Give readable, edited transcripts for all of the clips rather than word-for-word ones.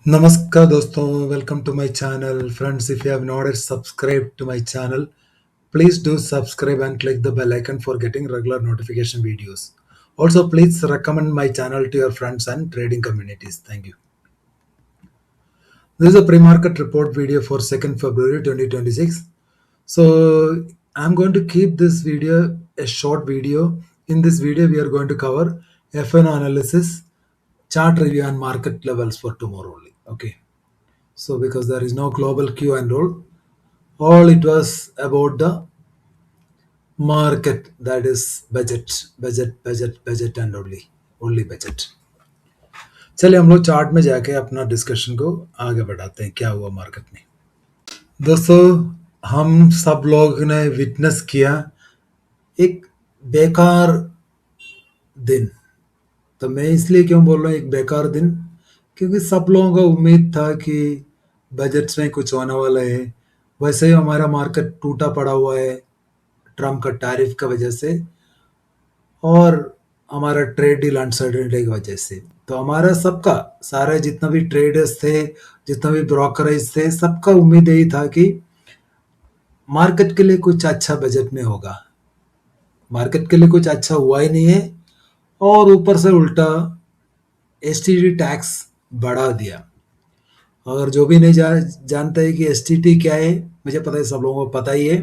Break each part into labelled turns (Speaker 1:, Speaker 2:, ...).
Speaker 1: Namaskar doston, welcome to my channel. Friends, if you have not yet subscribed to my channel, please do subscribe and click the bell icon for getting regular notification videos. Also, please recommend my channel to your friends and trading communities. Thank you. This is a pre-market report video for 2nd February 2026. So I'm going to keep this video a short video. In this video, we are going to cover FN analysis, chart review and market levels for tomorrow only. Okay. So because there is no global Q and all it was about the market, that is budget and only budget. चलिए हम लोग chart में जाके अपना discussion को आगे बढ़ाते हैं क्या हुआ मार्केट में। दोस्तों, हम सब लोग ने विटनेस किया एक बेकार दिन। तो मैं इसलिए क्यों बोल रहा हूँ एक बेकार दिन, क्योंकि सब लोगों का उम्मीद था कि बजट्स में कुछ होने वाला है। वैसे ही हमारा मार्केट टूटा पड़ा हुआ है ट्रम्प का टैरिफ की वजह से और हमारा ट्रेड डील अनसर्टेनिटी की वजह से। तो हमारा सबका सारे जितना भी ट्रेडर्स थे, जितना भी ब्रोकरेज थे, सबका उम्मीद यही था कि मार्केट के लिए कुछ अच्छा बजट में होगा। मार्केट के लिए कुछ अच्छा हुआ ही नहीं है और ऊपर से उल्टा एसटीटी टैक्स बढ़ा दिया। अगर जो भी नहीं जानता है कि एसटीटी क्या है, मुझे पता है सब लोगों को पता ही है,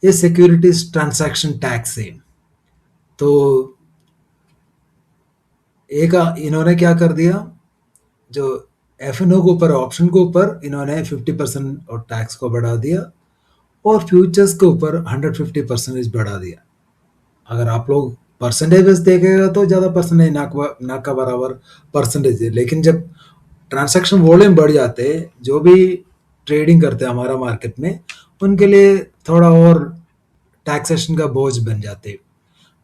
Speaker 1: ये सिक्योरिटीज ट्रांजैक्शन टैक्स है। तो एक इन्होंने क्या कर दिया, जो एफएनओ के ऊपर ऑप्शन के ऊपर इन्होंने 50% और टैक्स को बढ़ा दिया और फ्यूचर्स के ऊपर 150% बढ़ा दिया। अगर आप लोग परसेंटेज देखेगा तो ज़्यादा परसेंटेज ना का बराबर परसेंटेज है, लेकिन जब ट्रांजैक्शन वॉल्यूम बढ़ जाते हैं, जो भी ट्रेडिंग करते हैं हमारा मार्केट में, उनके लिए थोड़ा और टैक्सेशन का बोझ बन जाते।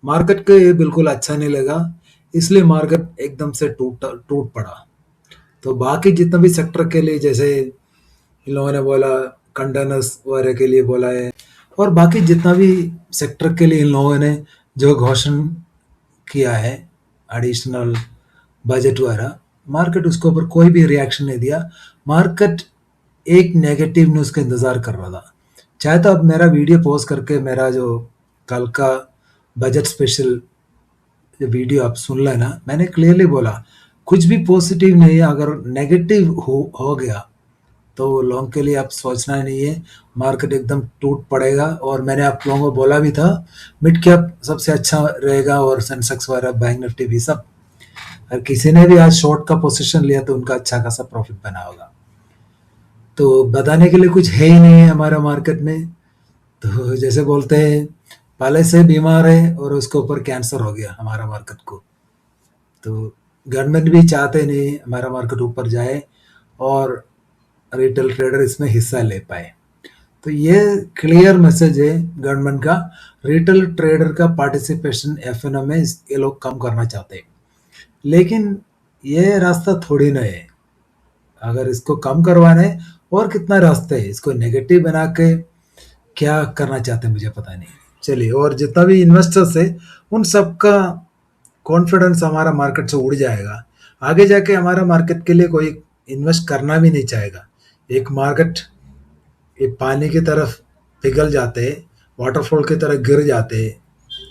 Speaker 1: मार्केट को ये बिल्कुल अच्छा नहीं लगा, इसलिए मार्केट एकदम से टूट पड़ा। तो बाकी जितना भी सेक्टर के लिए, जैसे इन लोगों ने बोला कंटेनर्स वगैरह के लिए बोला है, और बाकी जितना भी सेक्टर के लिए इन लोगों ने जो घोषणा किया है एडिशनल बजट वगैरह, मार्केट उसके ऊपर कोई भी रिएक्शन नहीं दिया। मार्केट एक नेगेटिव न्यूज़ का इंतज़ार कर रहा था। चाहे तो अब मेरा वीडियो पोस्ट करके मेरा जो कल का बजट स्पेशल वीडियो आप सुन लेना। मैंने क्लियरली बोला कुछ भी पॉजिटिव नहीं है, अगर नेगेटिव हो गया तो लॉन्ग के लिए आप सोचना नहीं है, मार्केट एकदम टूट पड़ेगा। और मैंने आप लोगों को बोला भी था मिड कैप सबसे अच्छा रहेगा और सेंसेक्स वगैरह बैंक निफ्टी भी सब। और किसी ने भी आज शॉर्ट का पोजीशन लिया तो उनका अच्छा खासा प्रॉफिट बना होगा। तो बताने के लिए कुछ है ही नहीं है हमारा मार्केट में। तो जैसे बोलते हैं पहले से बीमार है और उसके ऊपर कैंसर हो गया हमारा मार्केट को। तो गवर्नमेंट भी चाहते नहीं हमारा मार्केट ऊपर जाए और रिटेल ट्रेडर इसमें हिस्सा ले पाए। तो ये क्लियर मैसेज है गवर्नमेंट का, रिटेल ट्रेडर का पार्टिसिपेशन एफएनओ में ये लोग कम करना चाहते हैं। लेकिन ये रास्ता थोड़ी ना है, अगर इसको कम करवाने और कितना रास्ता है, इसको नेगेटिव बना के क्या करना चाहते हैं मुझे पता नहीं। चलिए, और जितना भी इन्वेस्टर्स है उन सबका कॉन्फिडेंस हमारा मार्केट से उड़ जाएगा। आगे जाके हमारा मार्केट के लिए कोई इन्वेस्ट करना भी नहीं चाहेगा। एक मार्केट ये पानी की तरफ पिघल जाते, वाटरफॉल की तरह गिर जाते,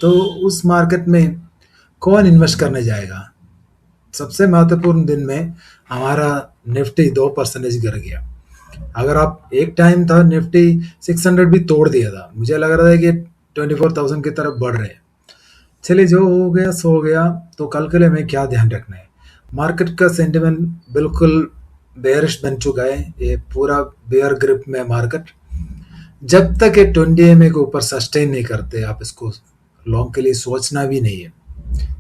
Speaker 1: तो उस मार्केट में कौन इन्वेस्ट करने जाएगा। सबसे महत्वपूर्ण दिन में हमारा निफ्टी 2% गिर गया। अगर आप एक टाइम था निफ्टी 600 भी तोड़ दिया था, मुझे लग रहा था कि 24,000 की तरफ बढ़ रहे हैं। चलिए, जो हो गया सो हो गया। तो कल के लिए हमें क्या ध्यान रखना है, मार्केट का सेंटिमेंट बिल्कुल बेयरिश बन चुका है, ये पूरा बेयर ग्रिप में मार्केट। जब तक ये 20 EMA के ऊपर सस्टेन नहीं करते, आप इसको लॉन्ग के लिए सोचना भी नहीं है।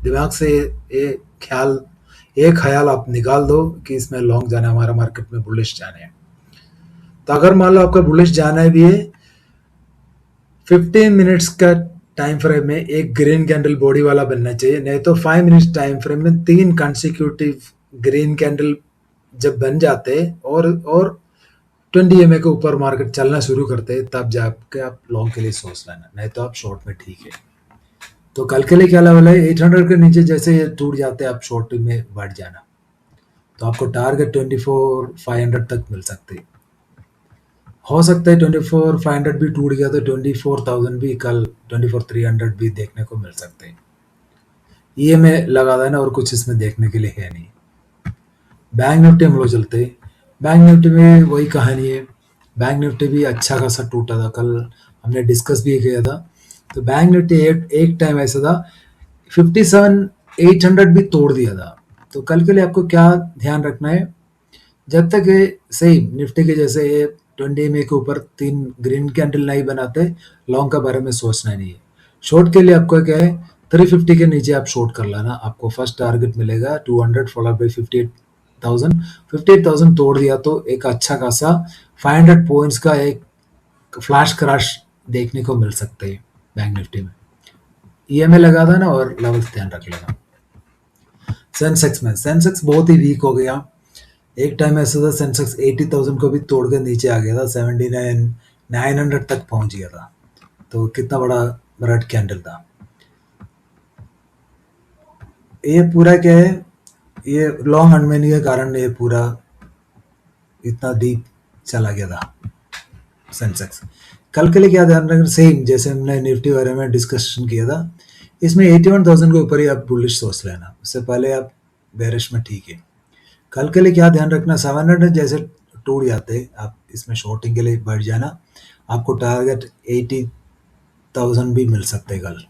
Speaker 1: दिमाग से ये ख्याल आप निकाल दो कि इसमें लॉन्ग जाना है, हमारा मार्केट में बुलिश जाना है। तो अगर मान लो आपका बुलिश जाना भी है, 15 मिनट्स का टाइम फ्रेम में एक ग्रीन कैंडल बॉडी वाला बनना चाहिए, नहीं तो 5 मिनट्स टाइम फ्रेम में 3 कंसेक्यूटिव ग्रीन कैंडल जब बन जाते और 20 EMA के ऊपर मार्केट चलना शुरू करते, तब जाके आप लॉन्ग के लिए सोच लेना, नहीं तो आप शॉर्ट में ठीक है। तो कल के लिए क्या लेवल है, 800 के नीचे जैसे ये टूट जाते हैं आप शॉर्ट में बढ़ जाना। तो आपको टारगेट 24,500 तक मिल सकती है। हो सकता है 24,500 भी टूट गया तो 24,000 भी कल 24,300 भी देखने को मिल सकते हैं। ये मैं लगा देना और कुछ इसमें देखने के लिए है नहीं। बैंक निफ्टी हम लोग चलते हैं। बैंक निफ्टी में वही कहानी है। बैंक निफ्टी भी अच्छा खासा टूटा था, कल हमने डिस्कस भी किया था। तो बैंक निफ्टी एक टाइम ऐसा था 57,800 भी तोड़ दिया था। तो कल के लिए आपको क्या ध्यान रखना है, जब तक ये सही निफ्टी के जैसे ये 20 मई के ऊपर 3 ग्रीन कैंडल नहीं बनाते, लॉन्ग का बारे में सोचना नहीं है। शॉर्ट के लिए आपको क्या है, 350 के नीचे आप शॉर्ट कर लेना। आपको फर्स्ट टारगेट मिलेगा 200 फॉलोड बाई 58,000। 58,000 तोड़ दिया तो एक अच्छा खासा 500 पॉइंट्स का एक फ्लैश क्रैश देखने को मिल सकते हैं बैंक निफ्टी में। ईएमए लगा देना और लेवल्स ध्यान रख लेना। सेंसेक्स में सेंसेक्स बहुत ही वीक हो गया। एक टाइम ऐसा था सेंसेक्स 80,000 को भी तोड़ के नीचे आ गया था, 79,900 तक पहुंच गया था। तो कितना बड़ा रेड कैंडल था। ये पूरा क्या है, ये लॉन्ग अनमेनी के कारण ये पूरा इतना डीप चला गया था सेंसेक्स। कल के लिए क्या ध्यान रखना, सेम जैसे हमने निफ्टी बारे में डिस्कशन किया था, इसमें 81,000 के ऊपर ही आप बुलिश सोच लेना, उससे पहले आप बेरिश में ठीक है। कल के लिए क्या ध्यान रखना, 700 जैसे टूट जाते आप इसमें शॉर्टिंग के लिए बैठ जाना। आपको टारगेट 80,000 भी मिल सकते कल।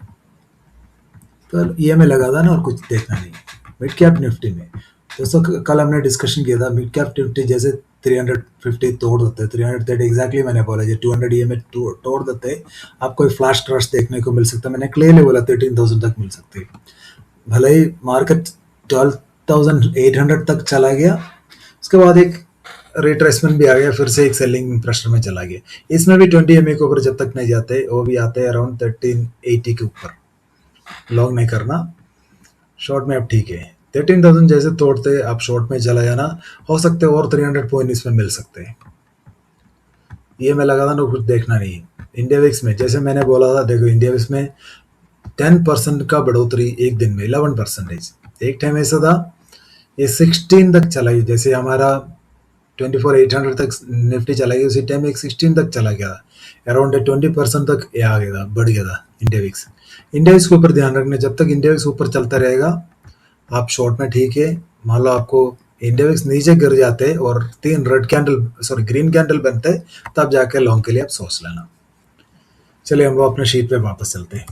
Speaker 1: तो ये में लगा था ना और कुछ देखना नहीं। मिड कैप निफ्टी में दोस्तों कल हमने डिस्कशन किया था, मिड कैप निफ्टी जैसे 350 तोड़ देते, 330 एग्जैक्टली मैंने बोला, जो 200 ये में तोड़ देते आपको फ्लैश क्रश देखने को मिल सकता है। मैंने क्लियरली बोला 13,000 तक मिल सकती है। भले ही मार्केट 12,800 तक चला गया, उसके बाद एक रिट्रेसमेंट भी आ गया, फिर से एक सेलिंग प्रेशर में चला गया। इसमें भी 20 एमए के ऊपर जब तक नहीं जाते, वो भी आते हैं अराउंड 1380 के ऊपर। लॉन्ग नहीं करना, शॉर्ट में अब ठीक है। 13,000 जैसे तोड़ते आप शॉर्ट में चला जाना, हो सकते और 300 पॉइंट इसमें मिल सकते हैं। ये मैं लगा था ना, कुछ देखना नहीं। इंडिया विक्स में जैसे मैंने बोला था, देखो इंडिया विक्स में 10% का बढ़ोतरी एक दिन में, 11%। एक टाइम ऐसा था ये 16 तक चला गया, जैसे हमारा 24,800 तक निफ्टी चला गया, उसी टाइम एक 16 तक चला गया, अराउंड 20% तक ये आ गया था, बढ़ गया था इंडिया विक्स। इंडिया विक्स के ऊपर ध्यान रखना, जब तक इंडिया विक्स ऊपर चलता रहेगा आप शॉर्ट में ठीक है। मान लो आपको इंडिया विक्स नीचे गिर जाते और 3 ग्रीन कैंडल बनते, तब जाके लॉन्ग के लिए आप सोच लेना। चलिए हम लोग अपने शीट पे वापस चलते हैं।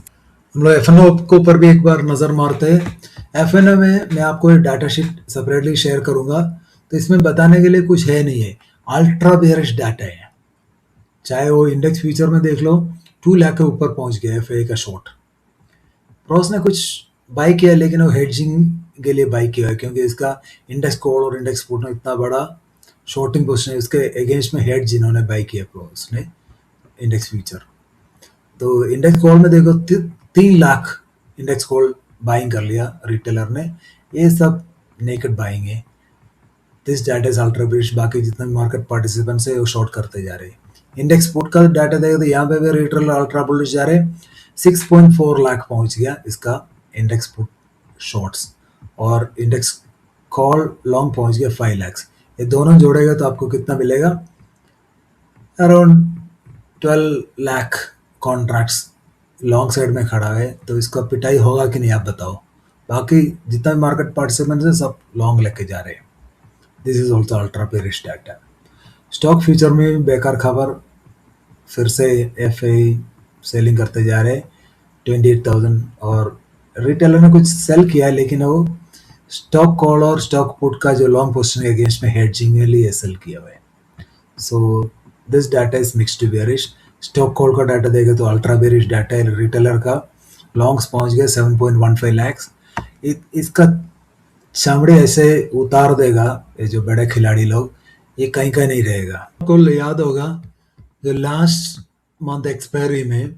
Speaker 1: हम लोग एफएनओ के ऊपर भी एक बार नज़र मारते हैं। एफएनओ में मैं आपको एक डाटा शीट सेपरेटली शेयर करूंगा, तो इसमें बताने के लिए कुछ है नहीं है, अल्ट्रा बेयरिश डाटा है। चाहे वो इंडेक्स फ्यूचर में देख लो, 2 लाख के ऊपर पहुंच गया एफए का शॉर्ट। प्रोस ने कुछ बाई किया, लेकिन वो हेडजिंग के लिए बाई किया है, क्योंकि इसका इंडेक्स कॉल और इंडेक्स पुट में इतना बड़ा शॉर्टिंग पोजिशन है, उसके अगेंस्ट में हेड जिन्होंने बाई किया प्रोस ने इंडेक्स फ्यूचर। तो इंडेक्स कॉल में देखो 3 लाख इंडेक्स कॉल बाइंग कर लिया रिटेलर ने, ये सब नेकेड बाइंग है। This data is ultra bearish, बाकी जितने मार्केट पार्टिसिपेंट्स है वो शॉर्ट करते जा रहे हैं। इंडेक्स पुट का डाटा देखो तो यहाँ पे भी रिटेलर अल्ट्रा बुलिश जा रहे हैं। 6.4 लाख पहुंच गया इसका इंडेक्स पुट शॉर्ट्स, और इंडेक्स कॉल लॉन्ग पहुंच गया 5 लाख। ये दोनों जोड़ेगा तो आपको कितना मिलेगा, around 12 lakh contracts long side में खड़ा है। तो इसका पिटाई होगा कि नहीं आप बताओ। बाकी जितना भी मार्केट पार्टिसिपेंट्स है सब लॉन्ग लेके जा रहे हैं। This is also ultra bearish data. Stock future में भी बेकार खबर, फिर से एफ सेलिंग करते जा रहे हैं 28,000, और रिटेलर ने कुछ सेल किया है, लेकिन वो स्टॉक कॉल और स्टॉक पुट का जो लॉन्ग पोजिशन के अगेंस्ट में हेडजिंग के लिए सेल किया हुआ है। So this data is mix to bearish. Stock call का डाटा देगा तो अल्ट्रा बेरिश डाटा है। रिटेलर का लॉन्ग्स पहुंच गया 7.15 लाख। इसका चमड़े ऐसे उतार देगा ये जो बड़े खिलाड़ी लोग, ये कहीं कहीं नहीं रहेगा। आपको याद होगा जो लास्ट मंथ एक्सपायरी में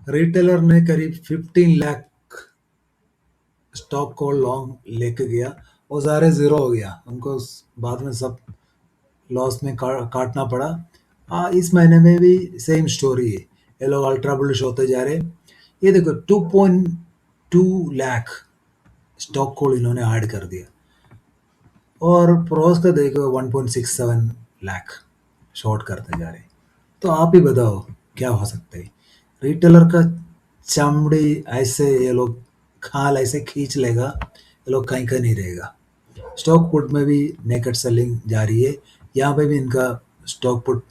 Speaker 1: रिटेलर ने करीब 15 लाख स्टॉक कॉल लॉन्ग लेके गया, और सारे जीरो हो गया, उनको बाद में सब लॉस में काटना पड़ा। हाँ, इस महीने में भी सेम स्टोरी है, ये लोग अल्ट्रा बुलिश होते जा रहे। ये देखो 2.2 लाख स्टॉक कॉल इन्होंने ऐड कर दिया। और प्रोस का देखो 1.67 लाख शॉर्ट करते जा रहे। तो आप ही बताओ क्या हो सकता है। रिटेलर का चमड़ी ऐसे ये लोग खाल ऐसे खींच लेगा, ये लोग कहीं का नहीं रहेगा। स्टॉक पुट में भी नेकेड सेलिंग जारी है। यहाँ पे भी इनका स्टॉक पुट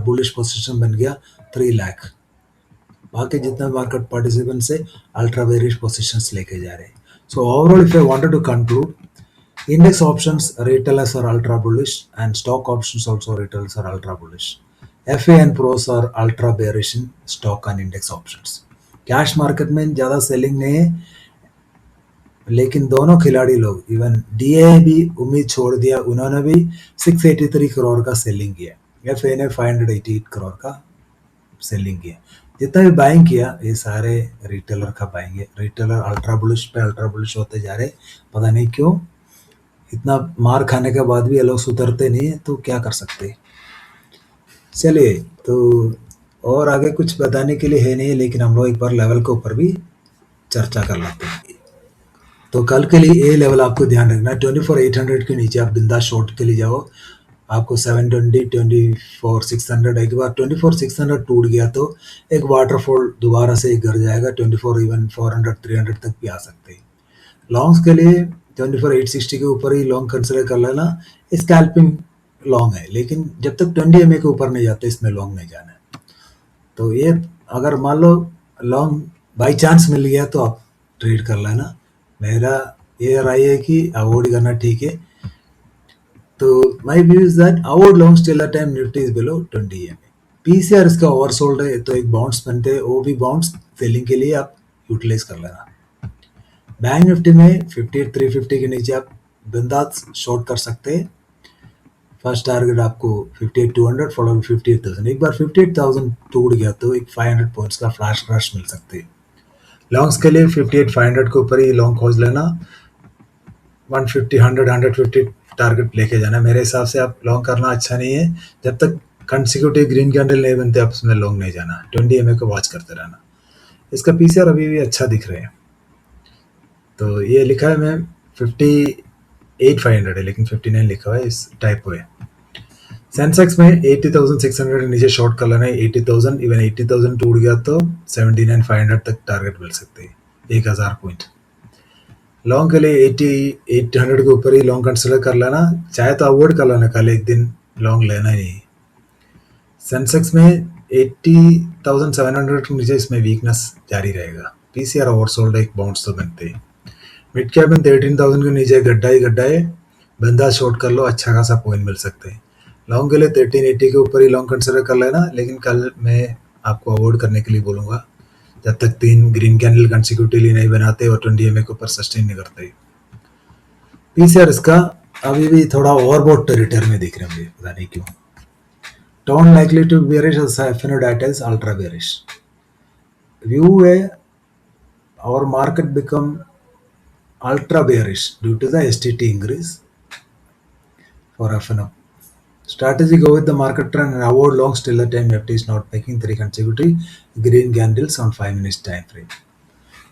Speaker 1: बुलिश पोजीशन बन गया 3 लाख। बाकी जितना मार्केट पार्टिसिपेंट से अल्ट्रा बेरिश पोजीशंस लेके जा रहे हैं। So overall if I wanted to conclude, index options retailers are ultra bullish and stock options also retailers are ultra bullish. FA and pros are ultra bearish in stock and index options. Cash market में ज़्यादा selling नहीं है, लेकिन दोनों खिलाड़ी लोग even DA भी उम्मीद छोड़ दिया, उन्होंने भी 683 करोड़ का सेलिंग किया। एफए ने 588 करोड़ का सेलिंग किया। जितना भी बाइंग किया ये सारे रिटेलर का बाइंग है। रिटेलर अल्ट्रा बुलिश पे अल्ट्रा बुलिश होते जा रहे, पता नहीं क्यों। इतना मार खाने के बाद भी ये लोग सुधरते नहीं है, तो क्या कर सकते। चलिए, तो और आगे कुछ बताने के लिए है नहीं, लेकिन हम लोग एक बार लेवल के ऊपर भी चर्चा कर लेते हैं। तो कल के लिए ये लेवल आपको ध्यान रखना है, 24,800 के नीचे आप बिंदास शॉर्ट के लिए जाओ। आपको 720 24,600, एक बार 24,600 टूट गया तो एक वाटरफॉल दोबारा से गिर जाएगा, 24 इवन 400 300 तक भी आ सकते हैं। लॉन्ग्स के लिए 24,860 के ऊपर ही लॉन्ग कंसिडर कर लेना। स्कैल्पिंग लॉन्ग है, लेकिन जब तक 20 MA के ऊपर नहीं जाते इसमें लॉन्ग नहीं जाना है। तो ये अगर मान लो लॉन्ग बाई चांस मिल गया तो आप ट्रेड कर लेना। मेरा ये राय है कि अवॉइड करना ठीक है। तो my view is that avoid long still time Nifty is below 20 MA। PCR इसका ओवरसोल्ड है, तो एक बाउंस बनते हैं, वो भी बाउंस सेलिंग के लिए आप यूटिलाइज कर लेना। बैंक निफ्टी में 58,350 के नीचे आप बिंदास शॉर्ट कर सकते हैं। फर्स्ट टारगेट आपको 58,200 फॉलो 58,000। एक बार 58,000 टूट गया तो एक 500 पॉइंट्स का फ्लैश क्रैश मिल सकते हैं। लॉन्ग्स के लिए 58,500 के ऊपर ही लॉन्ग खोज लेना। 150 100 150 टारगेट लेके जाना। मेरे हिसाब से आप लॉन्ग करना अच्छा नहीं है, जब तक कंसिक्यूटिव ग्रीन कैंडल नहीं बनते आप उसमें लॉन्ग नहीं जाना। 20 MA को वॉच करते रहना। इसका पीसीआर अभी भी अच्छा दिख रहे हैं। तो ये लिखा है मैं 58,500 है, लेकिन 59 लिखा हुआ है, इस टाइप है। सेंसेक्स में 80,600 नीचे शॉर्ट कर लेना है। 80,000 इवन 80,000 टूट गया तो 79,500 तक टारगेट मिल सकते हैं, 1,000 पॉइंट। लॉन्ग के लिए 80,800 के ऊपर ही लॉन्ग कंसिडर कर लेना, चाहे तो अवॉइड कर लेना, कल एक दिन लॉन्ग लेना ही नहीं। सेंसेक्स में 80,700 के नीचे इसमें वीकनेस जारी रहेगा। पीसीआर ओवरसोल्ड, एक बाउंस तो बनते हैं। मिड कैप में 13,000 के नीचे गड्ढा ही गड्ढा है, बंदा शॉर्ट कर लो, अच्छा खासा पॉइंट मिल सकते हैं। लॉन्ग के लिए 1380 के ऊपर ही लॉन्ग कंसिडर कर लेना, लेकिन कल मैं आपको अवॉइड करने के लिए बोलूँगा जब तक 3 ग्रीन कैंडल कंसिक्यूटिवली नहीं बनाते और 20 MA के ऊपर सस्टेन नहीं करते। पीसीआर इसका अभी भी थोड़ा ओवरबॉट टेरिटरी में दिख रहे हैं, पता नहीं क्यों। Tone likely to bearish, FNO data is ultra bearish. View है our market become ultra bearish due to the STT increase for FNO. Strategy: go with the market trend and avoid longs till the time Nifty is not making 3 consecutive green candles on 5 minutes time frame.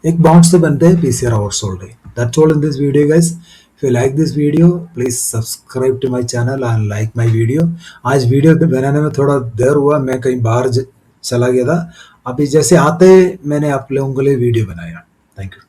Speaker 1: एक bounce तो बनते हैं, PCR oversold है। That's all in this video, guys. If you like this video, please subscribe to my channel and like my video. आज video बनाने में थोड़ा देर हुआ, मैं कहीं बाहर चला गया था। अभी जैसे आते मैंने आप लोगों के लिए वीडियो बनाया। Thank you.